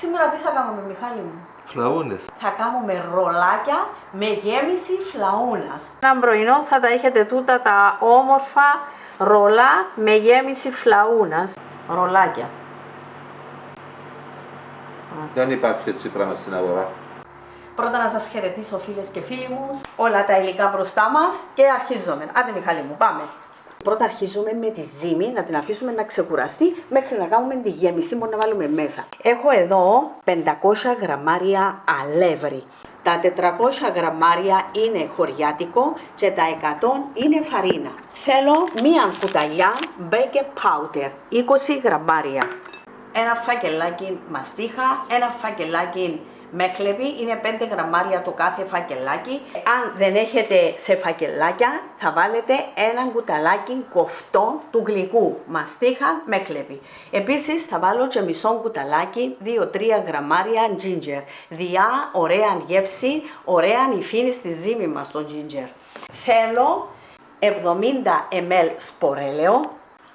Σήμερα τι θα κάνουμε, Μιχάλη μου? Φλαούνες. Θα κάνουμε ρολάκια με γέμιση φλαούνας. Ένα πρωινό θα τα έχετε τούτα τα όμορφα ρολά με γέμιση φλαούνας. Ρολάκια. Δεν υπάρχει έτσι πράγμα στην αγορά. Πρώτα να σας χαιρετήσω φίλες και φίλοι μου, όλα τα υλικά μπροστά μας και αρχίζουμε. Άντε Μιχάλη μου, πάμε. Πρώτα αρχίζουμε με τη ζύμη, να την αφήσουμε να ξεκουραστεί μέχρι να κάνουμε τη γέμιση που να βάλουμε μέσα. Έχω εδώ 500 γραμμάρια αλεύρι. Τα 400 γραμμάρια είναι χωριάτικο και τα 100 είναι φαρίνα. Θέλω μία κουταλιά baking powder, 20 γραμμάρια. Ένα φακελάκι μαστίχα, ένα φακελάκι μέχλεβι, είναι 5 γραμμάρια το κάθε φακελάκι. Αν δεν έχετε σε φακελάκια, θα βάλετε ένα κουταλάκι κοφτό του γλυκού μαστίχα μέχλεβι. Επίσης θα βάλω και μισό κουταλάκι, 2-3 γραμμάρια ginger. Διά ωραία γεύση, ωραία υφήνει στη ζύμη μας το ginger. Θέλω 70 ml σπορέλαιο,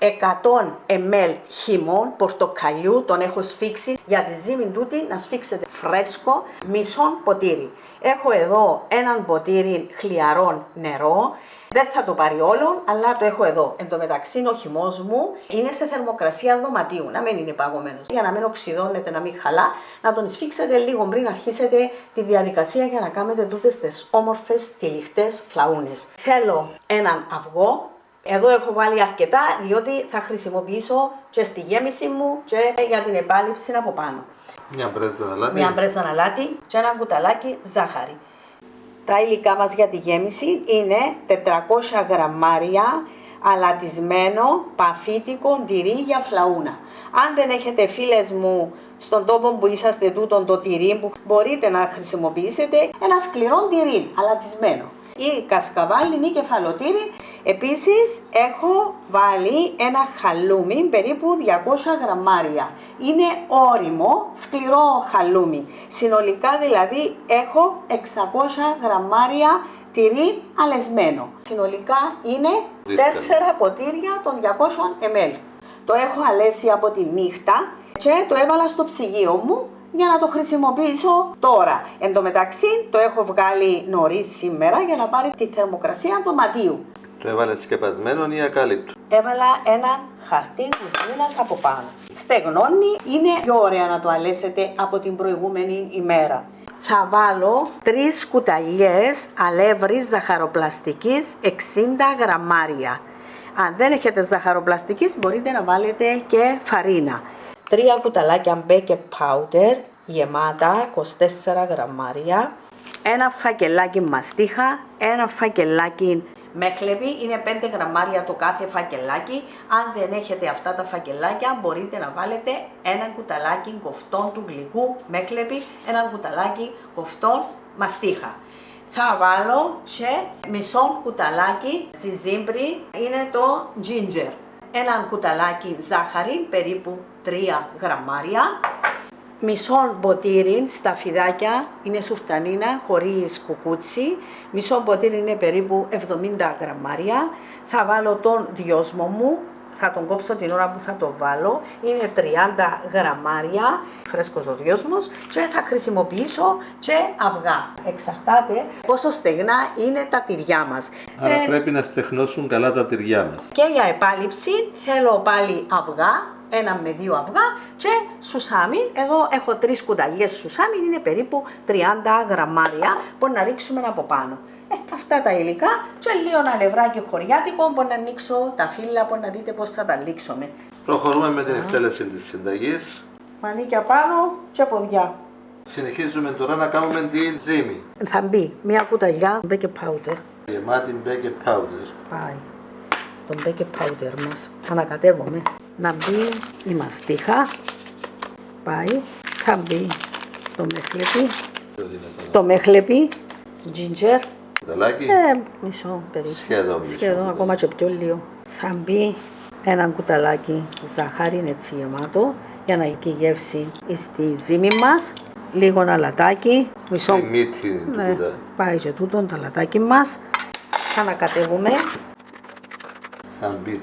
100 ml χυμών πορτοκαλιού, τον έχω σφίξει για τη ζύμη τούτη, να σφίξετε φρέσκο, μισό ποτήρι. Έχω εδώ έναν ποτήρι χλιαρό νερό, δεν θα το πάρει όλο, αλλά το έχω εδώ. Εν τω μεταξύ ο χυμός μου είναι σε θερμοκρασία δωματίου, να μην είναι παγωμένος. Για να μην οξυδώνεται, να μην χαλά, να τον σφίξετε λίγο πριν αρχίσετε τη διαδικασία για να κάνετε τούτες τις όμορφες τυλιχτές φλαούνες. Θέλω έναν αυγό. Εδώ έχω βάλει αρκετά, διότι θα χρησιμοποιήσω και στη γέμιση μου και για την επάλυψη από πάνω. Μια μπρέζα αλάτι. Μια μπρέζα αλάτι και ένα κουταλάκι ζάχαρη. Τα υλικά μας για τη γέμιση είναι 400 γραμμάρια αλατισμένο παφίτικο τυρί για φλαούνα. Αν δεν έχετε, φίλες μου, στον τόπο που είσαστε τούτον το τυρί που μπορείτε να χρησιμοποιήσετε, ένα σκληρό τυρί αλατισμένο ή κασκαβάλι ή κεφαλοτήρι. Επίσης έχω βάλει ένα χαλούμι περίπου 200 γραμμάρια. Είναι όριμο, σκληρό χαλούμι. Συνολικά δηλαδή έχω 600 γραμμάρια τυρί αλεσμένο. Συνολικά είναι 4 ποτήρια των 200 ml. Το έχω αλέσει από τη νύχτα και το έβαλα στο ψυγείο μου για να το χρησιμοποιήσω τώρα. Εν τω μεταξύ το έχω βγάλει νωρίς σήμερα για να πάρει τη θερμοκρασία δωματίου. Το έβαλε σκεπασμένο ή ακάλυπτο? Έβαλα ένα χαρτί κουζίνας από πάνω. Στεγνώνει, είναι πιο ωραία να το αλέσετε από την προηγούμενη ημέρα. Θα βάλω 3 κουταλιές αλεύρης ζαχαροπλαστικής 60 γραμμάρια. Αν δεν έχετε ζαχαροπλαστικής μπορείτε να βάλετε και φαρίνα. 3 κουταλάκια baking powder γεμάτα 24 γραμμάρια. Ένα φακελάκι μαστίχα, ένα φακελάκι μέχλεβι, είναι 5 γραμμάρια το κάθε φακελάκι. Αν δεν έχετε αυτά τα φακελάκια μπορείτε να βάλετε ένα κουταλάκι κοφτών του γλυκού μέχλεβι, ένα κουταλάκι κοφτών μαστίχα. Θα βάλω και μισό κουταλάκι ζιζίμπρι, είναι το ginger. Ένα κουταλάκι ζάχαρη, περίπου 3 γραμμάρια. Μισό ποτήρι σταφιδάκια, είναι σουρτανίνα χωρίς κουκούτσι. Μισό ποτήρι είναι περίπου 70 γραμμάρια. Θα βάλω τον δυόσμο μου, θα τον κόψω την ώρα που θα το βάλω. Είναι 30 γραμμάρια, φρέσκος ο δυόσμος, και θα χρησιμοποιήσω και αυγά. Εξαρτάται πόσο στεγνά είναι τα τυριά μας. Άρα πρέπει να στεχνώσουν καλά τα τυριά μας. Και για επάλυψη θέλω πάλι αυγά, 1 με 2 αυγά και σουσάμι. Εδώ έχω 3 κουταλιές σουσάμι, είναι περίπου 30 γραμμάρια που να ρίξουμε από πάνω. Αυτά τα υλικά και λίγο αλευράκι χωριάτικο που να ανοίξω τα φύλλα που να δείτε πώς θα τα λήξουμε. Προχωρούμε με την εκτέλεση της συνταγής. Μανίκια πάνω και ποδιά. Συνεχίζουμε τώρα να κάνουμε την ζύμη. Θα μπει μια κουταλιά baking powder. Γεμάτη baking powder. Πάει το baking powder μας. Ανακατεύουμε. Να μπει η μαστίχα. Πάει. Θα μπει το μέχλεπι. Το μέχλεπι. Ginger. Κουταλάκι. Μισό περίπου. Σχεδόν. Ακόμα και πιο λίγο. Θα μπει ένα κουταλάκι ζάχαρη, είναι έτσι γεμάτο, για να έχει γεύση στη ζύμη μας. Λίγο αλατάκι. Μισό. Η μύτη του πάει και τούτο το αλατάκι μας. Θα ανακατεύουμε. Θα μπει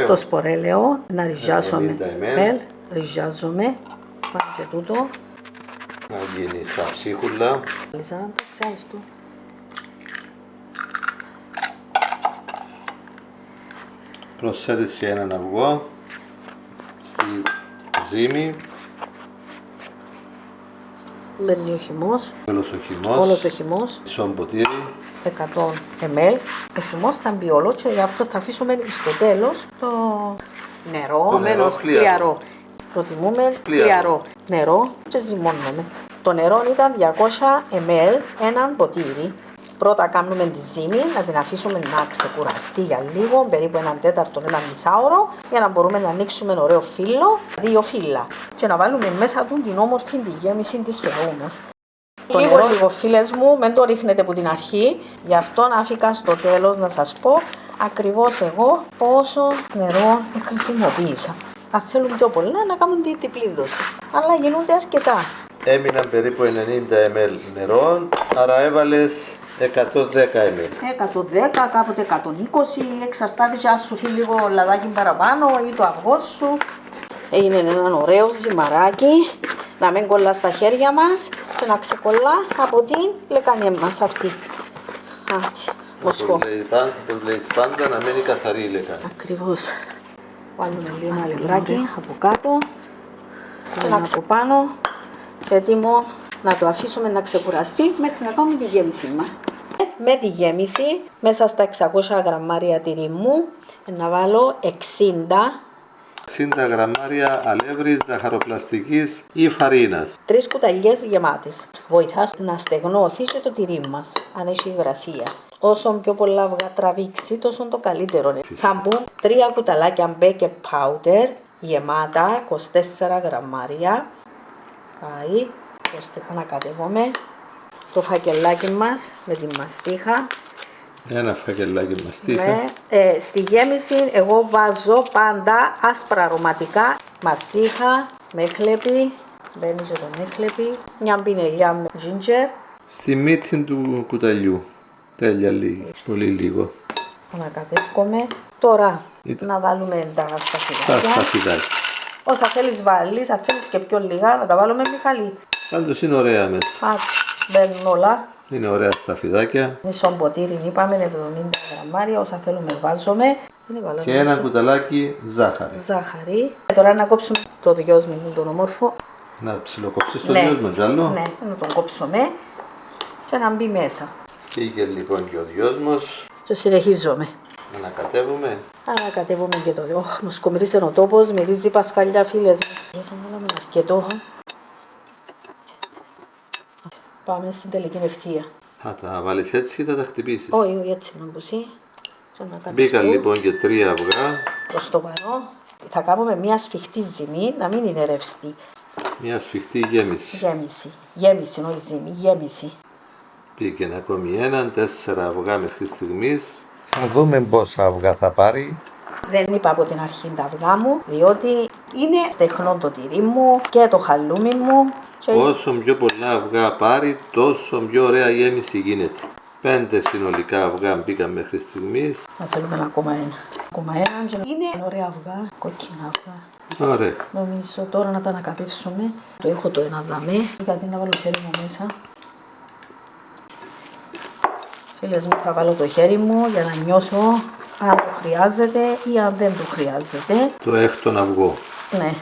το σπορέλαιο, να ριζάσουμε. ml. Ριζάζουμε. Πάει και τούτο. Να γίνει σαν ψίχουλα. Λίζα, το ξέρεις του. Προσθέτεις και έναν αυγό στη ζύμη. Μπαίνει ο χυμός. Όλος ο χυμός. Όλος ο χυμός. Μισό ποτήρι. 100 ml. Ο χυμός θα μπει όλο και γι' αυτό θα αφήσουμε στο τέλος το νερό. Το νερό χλιαρό. Προτιμούμε χλιαρό νερό και ζυμώνουμε. Το νερό ήταν 200 ml, έναν ποτήρι. Πρώτα κάνουμε τη ζύμη, να την αφήσουμε να ξεκουραστεί για λίγο, περίπου έναν τέταρτο, ένα μισάωρο, για να μπορούμε να ανοίξουμε ωραίο φύλλο, 2 φύλλα. Και να βάλουμε μέσα του την όμορφη τη γέμιση της φλαούνας. Το νερό λίγο φίλες μου, μην το ρίχνετε από την αρχή, γι' αυτό να άφηκα στο τέλος να σας πω ακριβώς εγώ πόσο νερό χρησιμοποίησα. Αν θέλουν πιο πολλά να κάνουν τη διπλή δόση, αλλά γίνονται αρκετά. Έμειναν περίπου 90 ml νερό, άρα έβαλες 110 ml. 110, κάποτε 120, εξαρτάται και αν σου φύγει λίγο λαδάκι παραπάνω ή το αυγό σου. Έγινε ένα ωραίο ζυμαράκι, να μην κολλά στα χέρια μας και να ξεκολλά από την λεκάνη μας αυτή. Μοσχό. Όπως λέεις πάντα, να μένει καθαρή η λεκάνη. Ακριβώς. Βάλουμε λίγο αλευράκι από κάτω και ένα από πάνω και έτοιμο να το αφήσουμε να ξεκουραστεί μέχρι να κάνουμε τη γέμιση μας. Με τη γέμιση, μέσα στα 600 γραμμάρια τυρί μου, να βάλω 60 γραμμάρια αλεύρης ζαχαροπλαστικής ή φαρίνας. 3 κουταλιές γεμάτες. Βοηθά να στεγνώσει και το τυρί μας, αν έχει υγρασία. Όσο πιο πολλά αυγά τραβήξει, τόσο το καλύτερο. Θα μπουν 3 κουταλάκια baking powder γεμάτα, 24 γραμμάρια. Πάει, ανακατεύουμε το φακελάκι μας με τη μαστίχα. Ένα φακελάκι μαστίχα. Ναι. Στη γέμιση εγώ βάζω πάντα άσπρα αρωματικά, μαστίχα, μέχλεπη, μπαίνει και το μέχλεπη, μια πινελιά με ginger. Στη μύτη του κουταλιού. Τέλεια λίγο, πολύ λίγο. Ανακατεύουμε. Τώρα να βάλουμε τα σταφυδάκια. Τα σταφυδάκια. Όσα θέλεις βάλεις, αν θέλεις και πιο λίγα να τα βάλουμε Μιχαλή. Πάντως είναι ωραία μέσα. Μπαίνουν όλα. Είναι ωραία σταφυδάκια. Μισό ποτήρι είπαμε, 70 γραμμάρια, όσα θέλουμε βάζουμε. Και ένα κουταλάκι ζάχαρη. Ζάχαρη. Τώρα να κόψουμε το δυο μου τον όμορφο. Να ψιλοκόψεις το δυο μου τζάλο. Ναι, να τον κόψουμε και να μπει μέσα. Πήγε λοιπόν και ο δυος μας. Και συνεχίζουμε. Ανακατεύουμε. Ανακατεύουμε και το δυο. Μου σκομμυρίσε ο τόπος, μυρίζει πασχαλιά φίλες μου. Βάλαμε αρκετό. Πάμε στην τελική ευθεία. Θα τα βάλεις έτσι ή θα τα χτυπήσεις? Όχι, έτσι να μπουσεί. Μπήκαν λοιπόν και 3 αυγά. Προς το παρόν θα κάνουμε μια σφιχτή ζυμή, να μην είναι ρευστή. Μια σφιχτή γέμιση. Γέμιση, όχι ζύμη, γέμιση. Πήγαινε ακόμη έναν, 4 αυγά μέχρι στιγμής. Θα δούμε πόσα αυγά θα πάρει. Δεν είπα από την αρχή τα αυγά μου, διότι είναι στεχνό το τυρί μου και το χαλούμι μου. Και... όσο πιο πολλά αυγά πάρει, τόσο πιο ωραία γέμιση γίνεται. 5 συνολικά αυγά μπήκαν μέχρι στιγμής. Θα θέλουμε ακόμα ένα. Ακόμα ένα και είναι ωραία αυγά, κόκκινα αυγά. Ωραία. Νομίζω τώρα να τα ανακατεύσουμε. Το έχω το ένα δαμέ, γιατί να βάλω χέρι μου μέσα. Φίλες μου, θα βάλω το χέρι μου για να νιώσω αν το χρειάζεται ή αν δεν το χρειάζεται. Το έκτον αυγό. Ναι.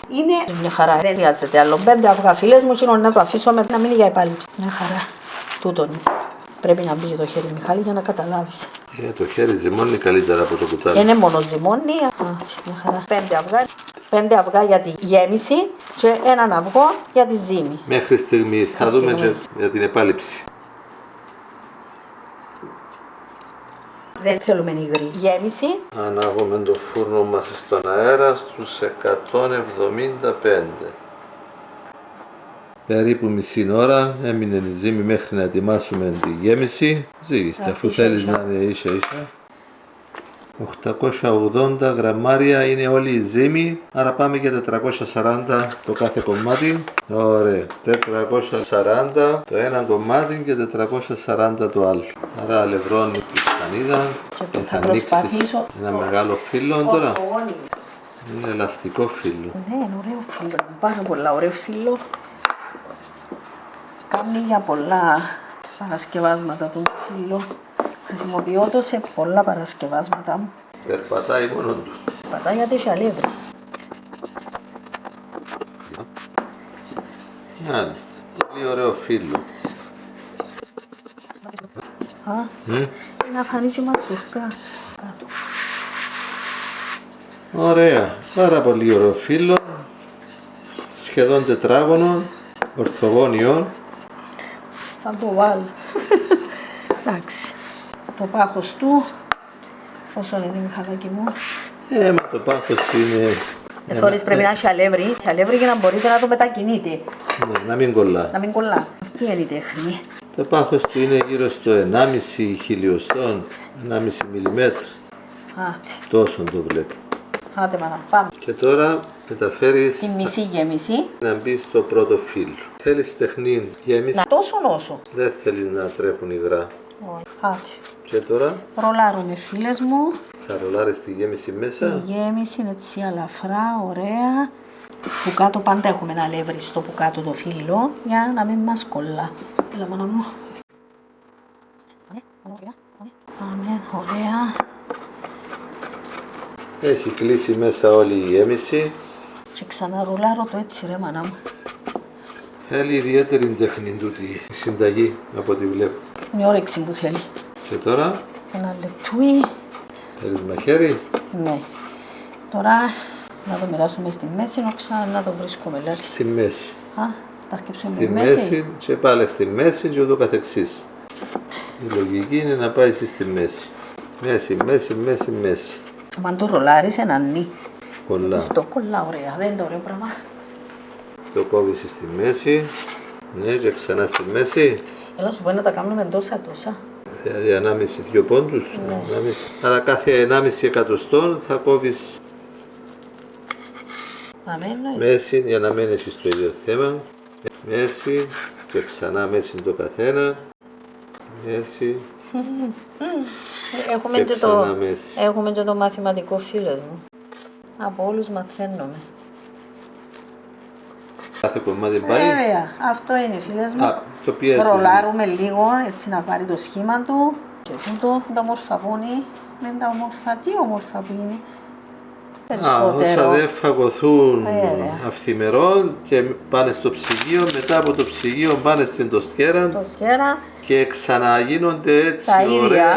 Είναι μια χαρά, δεν χρειάζεται άλλο. 5 αυγά φίλες μου, και να το αφήσω να μείνει για επάλυψη. Μια χαρά. Τούτον. Πρέπει να μπει και το χέρι, Μιχάλη, για να καταλάβεις. Το χέρι ζυμώνει καλύτερα από το κουτάλι. Είναι μόνο ζυμώνει. Μια χαρά. 5 αυγά. 5 αυγά για τη γέμιση και έναν αυγό για τη ζύμη. Μέχρι στιγμής. Θα δούμε και για την επάλυψη. Δεν θέλουμε υγρή γέμιση. Ανάγουμε το φούρνο μας στον αέρα στους 175. Περίπου μισή ώρα έμεινε η ζύμη μέχρι να ετοιμάσουμε τη γέμιση. Ζύγιστε αφού θέλεις να είναι ίσα ίσα. 880 γραμμάρια είναι όλη η ζύμη, άρα πάμε για 440 το κάθε κομμάτι. Ωραία, 440 το ένα κομμάτι και 440 το άλλο. Άρα αλευρώνει τη σκανίδα και θα ανοίξεις ένα μεγάλο φύλλο τώρα. Είναι ελαστικό φύλλο. Ναι, είναι ωραίο φύλλο, πάρα πολλά ωραίο φύλλο. Κάνει για πολλά παρασκευάσματα το φύλλο. Χρησιμοποιώ το σε πολλά παρασκευάσματα μου. Περπατάει μόνο του. Πατάει γιατί έχει αλεύρι. Μάλιστα. Πολύ ωραίο φύλλο. Α, να φανεί και μας τουρκά κάτω. Ωραία. Πάρα πολύ ωραίο φύλλο. Σχεδόν τετράγωνο. Ορθογώνιο. Σαν το βάλ. Εντάξει. Το πάχος του, όσο είναι Μιχαλάκη μου. Μα το πάχος είναι... Θωρείς πρέπει να έχει αλεύρι. Και αλεύρι για να μπορείτε να το μετακινείτε. Ναι, να μην κολλά. Να μην κολλά. Αυτή είναι η τέχνη. Το πάχος του είναι γύρω στο 1,5 χιλιοστόν, 1,5 μιλιμέτρ. Άτε. Τόσο το βλέπω. Άντε μάνα, πάμε. Και τώρα μεταφέρεις Τη μισή γέμιση. να μπει στο πρώτο φύλλο. Θέλεις τεχνή γέμιση, Να τόσο όσο. δεν θέλει να τρέχουν υγρά. Άτε. Και τώρα Ρολάρουμε φίλες μου. θα ρολάρεις τη γέμιση μέσα. Η γέμιση είναι έτσι αλαφρά, ωραία. Που κάτω πάντα έχουμε ένα αλεύρι στο που κάτω το φύλλο για να μην μας κολλά. Έλα μάνα μου. Πάμε, ωραία. Έχει κλείσει μέσα όλη η γέμιση. Και ξαναρολάρω το έτσι ρε μάνα μου. Θέλει ιδιαίτερη τέχνη τούτη η συνταγή από ό,τι βλέπω. Είναι όρεξη που θέλει. Και τώρα Ένα λεπτούι. θέλεις μαχαίρι. Ναι. Τώρα να το μοιράσουμε στη μέση, να το βρίσκουμε λάρι. Στη μέση. Α, τα αρκεψούμε Στη μέση. μέση και πάλι στη μέση και ούτω καθεξής. Η λογική είναι να πάει στη μέση. Μέση, μέση, μέση, μέση. Αν το ρολάρεις ένα νι. Κολλά. Στο κολλά ωραία, δεν είναι το ωραίο πράγμα. Το κόβεις στη μέση. Ναι, και ξανά στη μέση. Έλα σου πω να τα κάνουμε τόσα. Δηλαδή ανάμιση 2 πόντους. Ναι. Άρα κάθε 1,5 εκατοστόν θα κόβεις Αμένω. μέση για να μένεις στο ίδιο θέμα. Μέση και ξανά μέση το καθένα. Μέση Έχουμε και και, ξανά το, μέση. έχουμε και το μαθηματικό φίλες μου. Από όλους μαθαίνουμε. Κάθε κομμάτι πάει. Βέβαια, αυτό είναι φίλες μου. Α, το πιέζεις. Ρολάρουμε λίγο έτσι να πάρει το σχήμα του. Και τούτο τα όμορφα που είναι. Δεν τα όμορφα, τι όμορφα που είναι. Όσα Περισσότερο. δεν φαγωθούν Βέβαια. αυθημερών και πάνε στο ψυγείο, μετά από το ψυγείο πάνε στην τοστιέρα Το σκέρα. και ξαναγίνονται έτσι Τα ίδια. ωραία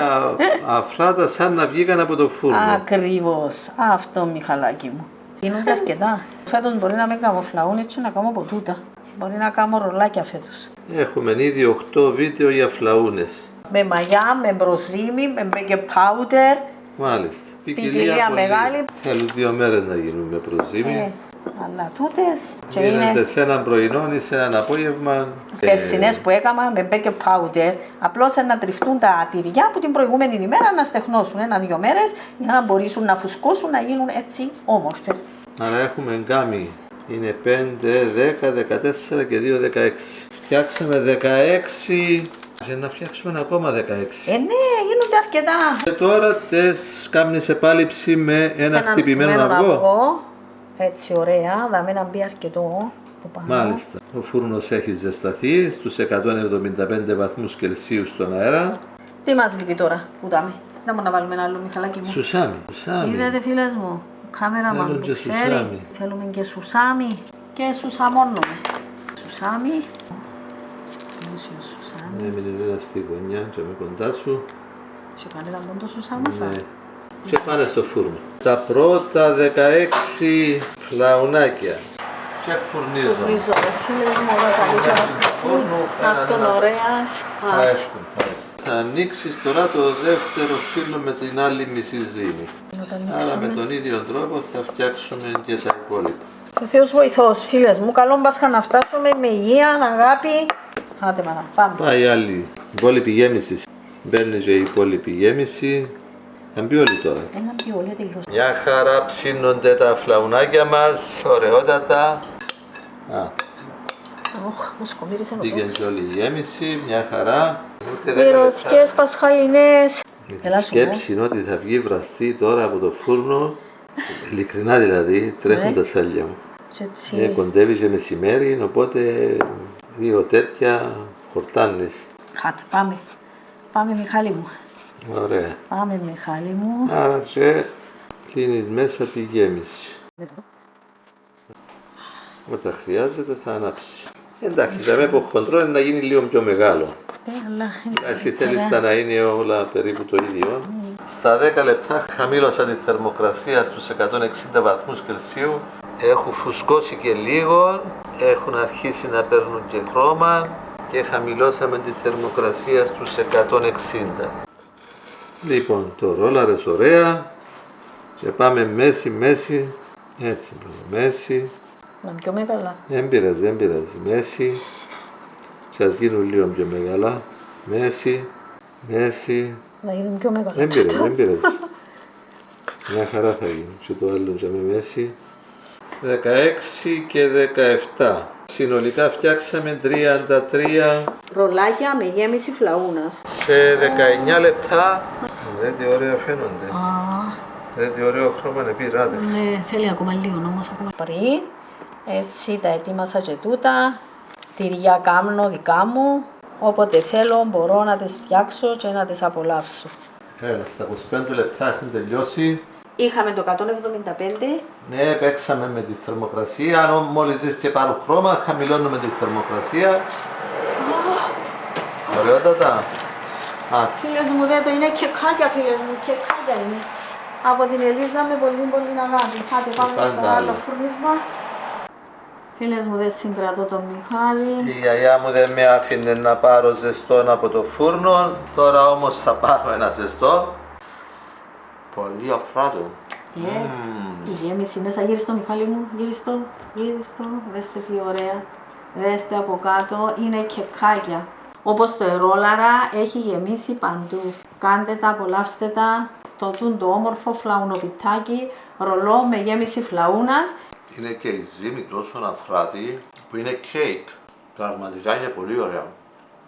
αφράτα σαν να βγήκαν από το φούρνο. Ακριβώς. Αυτό Μιχαλάκι μου. Γίνονται αρκετά. Φέτος μπορεί να μην κάνω φλαούν έτσι να κάνω από τούτα. Μπορεί να κάνω ρολάκια φέτος. Έχουμε ήδη 8 βίντεο για φλαούνες. Με μαγιά, με μπροζίμι, με μπέκε πάουτερ. Μάλιστα. Ποικιλία πολύ. μεγάλη. Θέλουν 2 μέρες να γίνουμε προζύμι. Αλλά τούτες και Γίνεται είναι σε έναν πρωινό ή σε έναν απόγευμα. περσινές που έκανα με μπέκε πάουτερ. Απλώς να τριφτούν τα τυριά που την προηγούμενη ημέρα να στεχνώσουν 1-2 μέρες για να μπορέσουν να φουσκώσουν, να γίνουν έτσι όμορφες. Άρα έχουμε γκάμι. Είναι 5, 10, 14 και 2, 16. Φτιάξαμε 16 και να φτιάξουμε ακόμα 16. Ναι, γίνονται αρκετά. Και τώρα τες κάμνεις επάλυψη με ένα χτυπημένο αυγό. Έτσι ωραία, δάμε να μπει αρκετό το πάνω. Μάλιστα. Ο φούρνος έχει ζεσταθεί στους 175 βαθμούς Κελσίου στον αέρα. Τι μας λείπει τώρα που δάμε. Να μου να βάλουμε ένα άλλο Μιχαλάκι μου. Σουσάμι. Σουσάμι. Είδατε φίλες μου, ο κάμεραμαν Θέλουν που και ξέρει. σουσάμι. Θέλουμε και σουσάμι και σουσαμώνουμε. Σουσάμι. Μουσιο σουσάμι. Έμεινε ένα στη γωνιά και με κοντά σου. Σε κάνει τα μόνο το σουσάμι σας. Ναι. Και πάνε στο φούρνο. Τα πρώτα 16 φλαουνάκια. Και εκφουρνίζω. Φουρνίζω, φίλες μου, όλα τα λίτια αυτόν ωραίας. Θα έρθουν. Θα ανοίξεις τώρα το δεύτερο φύλλο με την άλλη μισή ζύμη. Άρα με τον ίδιο τρόπο θα φτιάξουμε και τα υπόλοιπα. Ο Θεός βοηθός, φίλες μου, καλό Πάσχα να φτάσουμε με υγεία, αγάπη. Άντε μάνα, πάμε. Πάει η άλλη υπόλοιπη γέμιση. Μπαίνει και η υπόλοιπη γέμιση. Θα μπει όλοι τώρα. Ένα πιόλια τελειώσει. Μια χαρά ψήνονται τα φλαουνάκια μας, ωραιότατα. Ωχ, μου σκομύρισε ο Πήγαινε τόπος. και όλη η γέμιση, μια χαρά. Ούτε 10 λεπτά. Μυρωδιές πασχαλινές. Με τη Έλα σου πω. σκέψη είναι ότι θα βγει βραστή τώρα από το φούρνο Ειλικρινά δηλαδή, τρέχουν τα σάλια μου. Και έτσι. Κοντεύει και μεσημέρι, οπότε 2 τέτοια χορτάνεις. Χάτε, πάμε. Πάμε, Μιχάλη μου. Ωραία. Πάμε, Μιχάλη μου. Άρα και κλείνεις μέσα τη γέμιση. Όταν χρειάζεται θα ανάψει. Εντάξει, θα με που χοντρό είναι να γίνει λίγο πιο μεγάλο. Αλλά Εσύ θέλεις να είναι όλα περίπου το ίδιο. Στα 10 λεπτά χαμήλωσα τη θερμοκρασία στους 160 βαθμούς Κελσίου. Έχουν φουσκώσει και λίγο, έχουν αρχίσει να παίρνουν και χρώμα και χαμηλώσαμε τη θερμοκρασία στους 160. Λοιπόν, το ρόλαρες ωραία και πάμε μέση, έτσι, μέση. να πιο μεγάλα. Δεν πειράζει, μέση. Σας γίνουν λίγο πιο μεγάλα. Μέση. Να γίνουν πιο μεγάλα. Δεν πειράζει. Μια χαρά θα γίνει. Και το άλλο και με μέση. 16 και 17. Συνολικά φτιάξαμε 33 Ρολάκια με γέμιση φλαούνας. σε 19 λεπτά. Δεν τι ωραία φαίνονται. Δεν τι ωραίο χρώμα είναι πειράτες. Ναι, θέλει ακόμα λίγο όμως. Πριν, έτσι τα ετοίμασα και τούτα. Τυριά κάμνω δικά μου. Όποτε θέλω μπορώ να τις φτιάξω και να τις απολαύσω. Έλα, στα 25 λεπτά έχουν τελειώσει. Είχαμε το 175. Ναι, παίξαμε με τη θερμοκρασία. Αν μόλις δεις και πάρουν χρώμα, χαμηλώνουμε τη θερμοκρασία. Ωραιότατα. Φίλες μου, δεν το είναι κεκάκια, φίλες μου, κεκάκια είναι. Από την Ελίζα με πολύ αγάπη. Άντε πάμε στο Πάντα άλλο άλλο. φουρνίσμα. Φίλες μου, δεν συγκρατώ τον Μιχάλη. Η γιαγιά μου δεν με άφηνε να πάρω ζεστό από το φούρνο. Τώρα όμως θα πάρω ένα ζεστό. Πολύ αφράτο. Η γέμιση μέσα, γύριστο Μιχάλη μου, γύριστο, δέστε τι ωραία. Δέστε από κάτω, είναι κεκάκια. Όπως το ρόλαρα έχει γεμίσει παντού. Κάντε τα, απολαύστε τα. Το όμορφο φλαουνοπιτάκι, ρολό με γέμιση φλαούνας. Είναι και η ζύμη τόσο αφράτη που είναι κέικ. Πραγματικά είναι πολύ ωραία.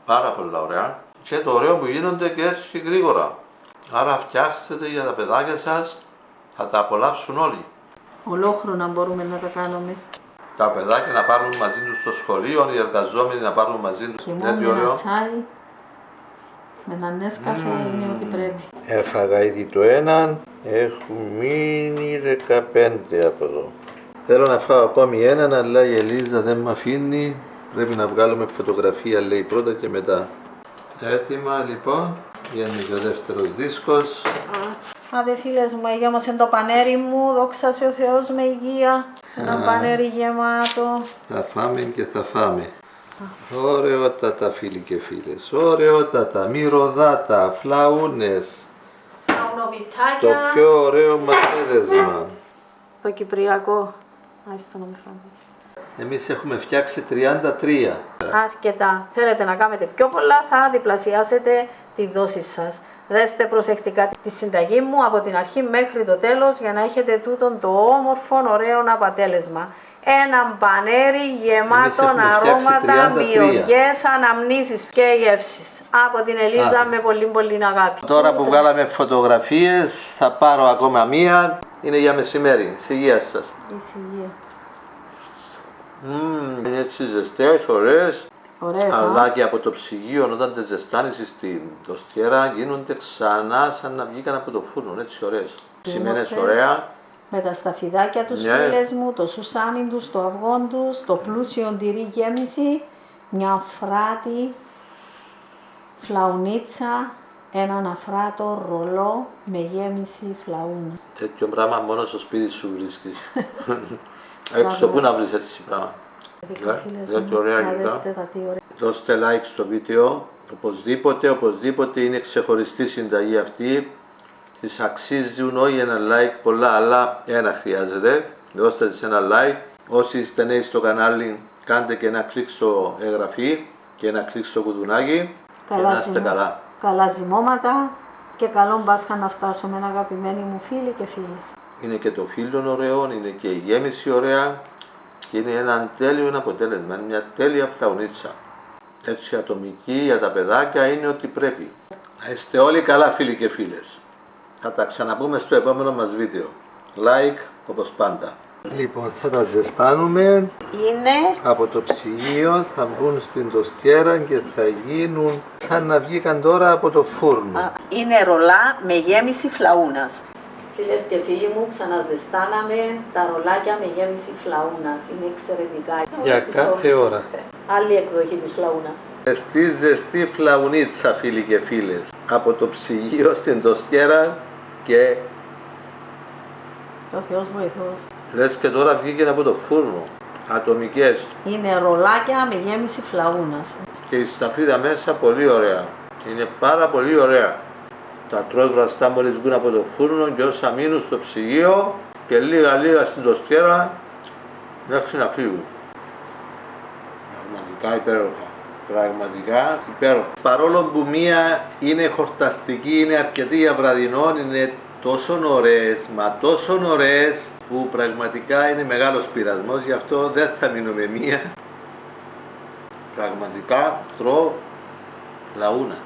Πάρα πολύ ωραία. Και το ωραίο που γίνονται και έτσι και γρήγορα. Άρα φτιάξτε για τα παιδάκια σας, θα τα απολαύσουν όλοι. Ολόχρονα μπορούμε να τα κάνουμε. Τα παιδάκια να πάρουν μαζί τους στο σχολείο, οι εργαζόμενοι να πάρουν μαζί τους. Και μόνο με ένα τσάι, με ένα νέσκαφε είναι ό,τι πρέπει. Έφαγα ήδη το έναν, έχουν μείνει 15 από εδώ. Θέλω να φάω ακόμη έναν, αλλά η Ελίζα δεν με αφήνει. Πρέπει να βγάλουμε φωτογραφία, λέει, πρώτα και μετά. Έτοιμα λοιπόν, βγαίνει και ο δεύτερος δίσκος. Άντε φίλες μου, έγιαμωσε το πανέρι μου, δόξα σε ο Θεός με υγεία. Ένα πανέρι γεμάτο. Θα φάμε και θα φάμε. Ωραιότατα φίλοι και φίλες, ωραιότατα, μυρωδάτα, φλαούνες. Το Φλαουνοπιτάκια. πιο ωραίο μαθέδεσμα. Το κυπριακό. Άιστο να με φάμε. Εμείς έχουμε φτιάξει 33. Αρκετά. Θέλετε να κάνετε πιο πολλά, θα διπλασιάσετε τη δόση σας. Δέστε προσεκτικά τη συνταγή μου από την αρχή μέχρι το τέλος για να έχετε τούτον το όμορφο, ωραίο αποτέλεσμα. Ένα πανέρι γεμάτο έχουμε φτιάξει αρώματα, 33. μυρωδιές, αναμνήσεις και γεύσεις. Από την Ελίζα με πολύ αγάπη. Τώρα που βγάλαμε φωτογραφίες θα πάρω ακόμα μία. Είναι για μεσημέρι. Της υγείας σας. Ησυχία. Είναι έτσι ζεστές, ωραίες. Ωραίες, Αλλά και από το ψυγείο όταν τις ζεστάνεις στην τοστιέρα γίνονται ξανά σαν να βγήκαν από το φούρνο. Έτσι ωραίες. Ψημένες ωραία. Με τα σταφιδάκια τους, Ναι. φίλες μου, το σουσάμι τους, το αυγόν τους, το πλούσιο τυρί γέμιση, μια αφράτη, φλαουνίτσα, έναν αφράτο ρολό με γέμιση φλαούνα. Τέτοιο πράγμα μόνο στο σπίτι σου βρίσκεις. Έξω πού να βρεις έτσι πράγμα. Δεν ωραία Να γλυκά. δέστε τα τι ωραία. Δώστε like στο βίντεο. Οπωσδήποτε είναι ξεχωριστή συνταγή αυτή. Της αξίζουν όχι ένα like, πολλά, αλλά ένα χρειάζεται. Δώστε της ένα like. Όσοι είστε νέοι στο κανάλι, κάντε και ένα κλικ στο εγγραφή και ένα κλικ στο κουτουνάκι. Και να είστε καλά. Καλά ζυμώματα και καλό Πάσχα να φτάσουμε, αγαπημένοι μου φίλοι και φίλες. Είναι και το φύλλο ωραίο, είναι και η γέμιση ωραία και είναι ένα τέλειο αποτέλεσμα, είναι μια τέλεια φλαουνίτσα. Έτσι ατομική για τα παιδάκια είναι ό,τι πρέπει. Να είστε όλοι καλά φίλοι και φίλες. Θα τα ξαναπούμε στο επόμενο μας βίντεο. like όπως πάντα. Λοιπόν, θα τα ζεστάνουμε. Είναι Από το ψυγείο θα μπουν στην τοστιέρα και θα γίνουν σαν να βγήκαν τώρα από το φούρνο. είναι ρολά με γέμιση φλαούνας. Φίλες και φίλοι μου, ξαναζεστάναμε τα ρολάκια με γέμιση φλαούνας. Είναι εξαιρετικά. Για κάθε ώρα. Άλλη εκδοχή της φλαούνας. Ζεστή φλαουνίτσα, φίλοι και φίλες. Από το ψυγείο στην τοστιέρα και Ο Θεός βοηθός. λες και τώρα βγήκε από το φούρνο. Ατομικές. Είναι ρολάκια με γέμιση φλαούνας. Και η σταφίδα μέσα πολύ ωραία. Είναι πάρα πολύ ωραία. Τα τρως βραστά μόλις βγουν από το φούρνο και όσα μείνουν στο ψυγείο και λίγα στην τοστιέρα μέχρι να φύγουν. Πραγματικά υπέροχα. Πραγματικά υπέροχα. Παρόλο που μία είναι χορταστική, είναι αρκετή για βραδινό, είναι τόσο ωραίες, μα τόσο ωραίες που πραγματικά είναι μεγάλος πειρασμός, γι' αυτό δεν θα μείνω με μία. Πραγματικά τρώω φλαούνα.